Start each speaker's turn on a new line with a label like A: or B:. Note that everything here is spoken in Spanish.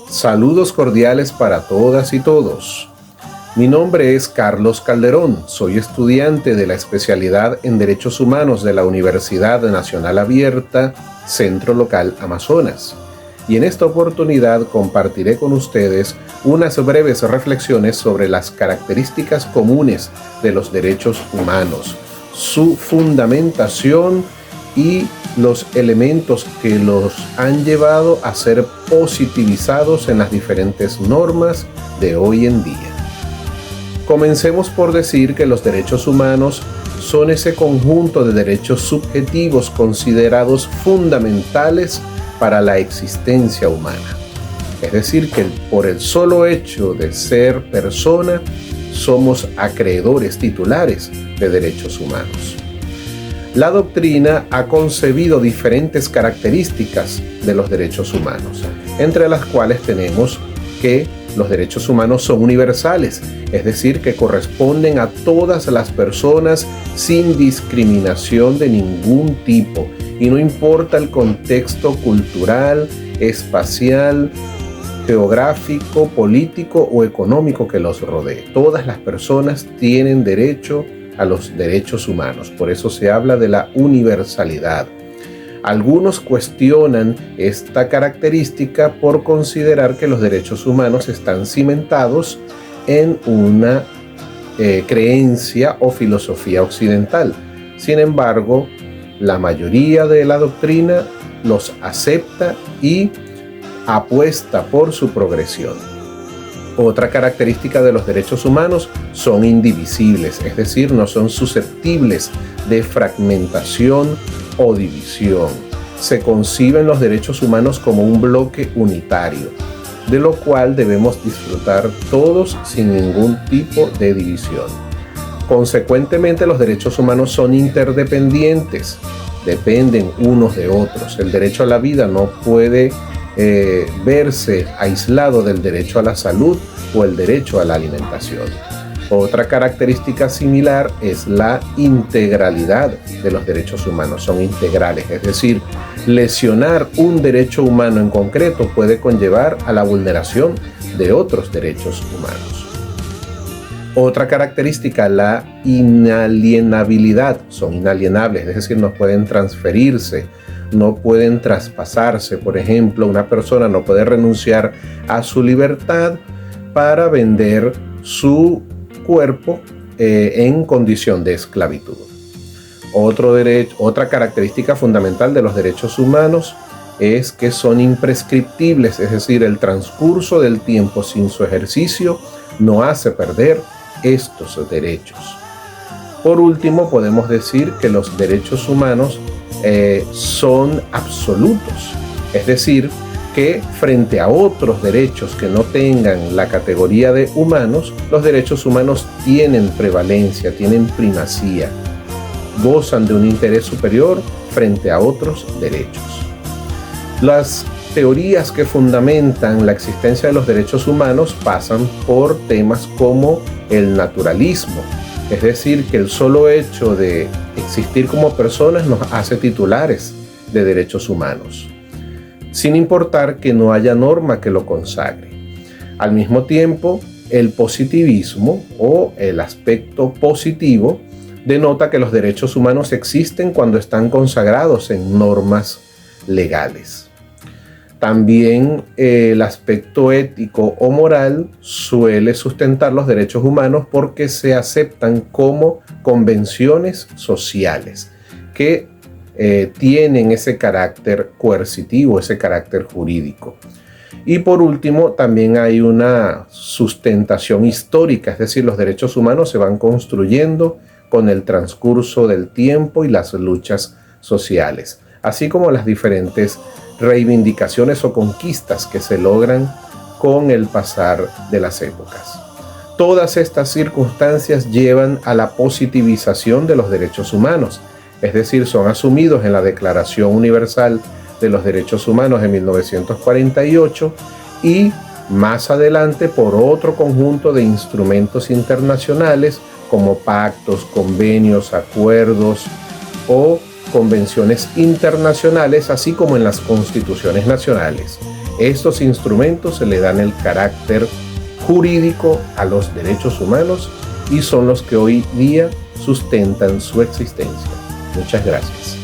A: Saludos cordiales para todas y todos. Mi nombre es Carlos Calderón, soy estudiante de la especialidad en Derechos Humanos de la Universidad Nacional Abierta, Centro Local Amazonas. Y en esta oportunidad compartiré con ustedes unas breves reflexiones sobre las características comunes de los derechos humanos, su fundamentación y los elementos que los han llevado a ser positivizados en las diferentes normas de hoy en día. Comencemos por decir que los derechos humanos son ese conjunto de derechos subjetivos considerados fundamentales para la existencia humana. Es decir, que por el solo hecho de ser persona, somos acreedores titulares de derechos humanos. La doctrina ha concebido diferentes características de los derechos humanos, entre las cuales tenemos que los derechos humanos son universales, es decir, que corresponden a todas las personas sin discriminación de ningún tipo, y no importa el contexto cultural, espacial, geográfico, político o económico que los rodee. Todas las personas tienen derecho a los derechos humanos, por eso se habla de la universalidad. Algunos cuestionan esta característica por considerar que los derechos humanos están cimentados en una creencia o filosofía occidental. Sin embargo, la mayoría de la doctrina los acepta y apuesta por su progresión. Otra característica de los derechos humanos son indivisibles, es decir, no son susceptibles de fragmentación o división. Se conciben los derechos humanos como un bloque unitario, de lo cual debemos disfrutar todos sin ningún tipo de división. Consecuentemente, los derechos humanos son interdependientes, dependen unos de otros. El derecho a la vida no puede verse aislado del derecho a la salud o el derecho a la alimentación. Otra característica similar es la integralidad de los derechos humanos. Son integrales, es decir, lesionar un derecho humano en concreto puede conllevar a la vulneración de otros derechos humanos. Otra característica, la inalienabilidad. Son inalienables, es decir, no pueden transferirse, no pueden traspasarse. Por ejemplo, una persona no puede renunciar a su libertad para vender su cuerpo en condición de esclavitud. Otra característica fundamental de los derechos humanos es que son imprescriptibles, es decir, el transcurso del tiempo sin su ejercicio no hace perder estos derechos. Por último, podemos decir que los derechos humanos son absolutos, es decir, que frente a otros derechos que no tengan la categoría de humanos, los derechos humanos tienen prevalencia, tienen primacía, gozan de un interés superior frente a otros derechos. Las teorías que fundamentan la existencia de los derechos humanos pasan por temas como el naturalismo, es decir, que el solo hecho de existir como personas nos hace titulares de derechos humanos, sin importar que no haya norma que lo consagre. Al mismo tiempo, el positivismo o el aspecto positivo denota que los derechos humanos existen cuando están consagrados en normas legales. También el aspecto ético o moral suele sustentar los derechos humanos porque se aceptan como convenciones sociales que tienen ese carácter coercitivo, ese carácter jurídico. Y por último, también hay una sustentación histórica, es decir, los derechos humanos se van construyendo con el transcurso del tiempo y las luchas sociales, así como las diferentes reivindicaciones o conquistas que se logran con el pasar de las épocas. Todas estas circunstancias llevan a la positivización de los derechos humanos, es decir, son asumidos en la Declaración Universal de los Derechos Humanos de 1948 y más adelante por otro conjunto de instrumentos internacionales como pactos, convenios, acuerdos o convenciones internacionales, así como en las constituciones nacionales. Estos instrumentos se le dan el carácter jurídico a los derechos humanos y son los que hoy día sustentan su existencia. Muchas gracias.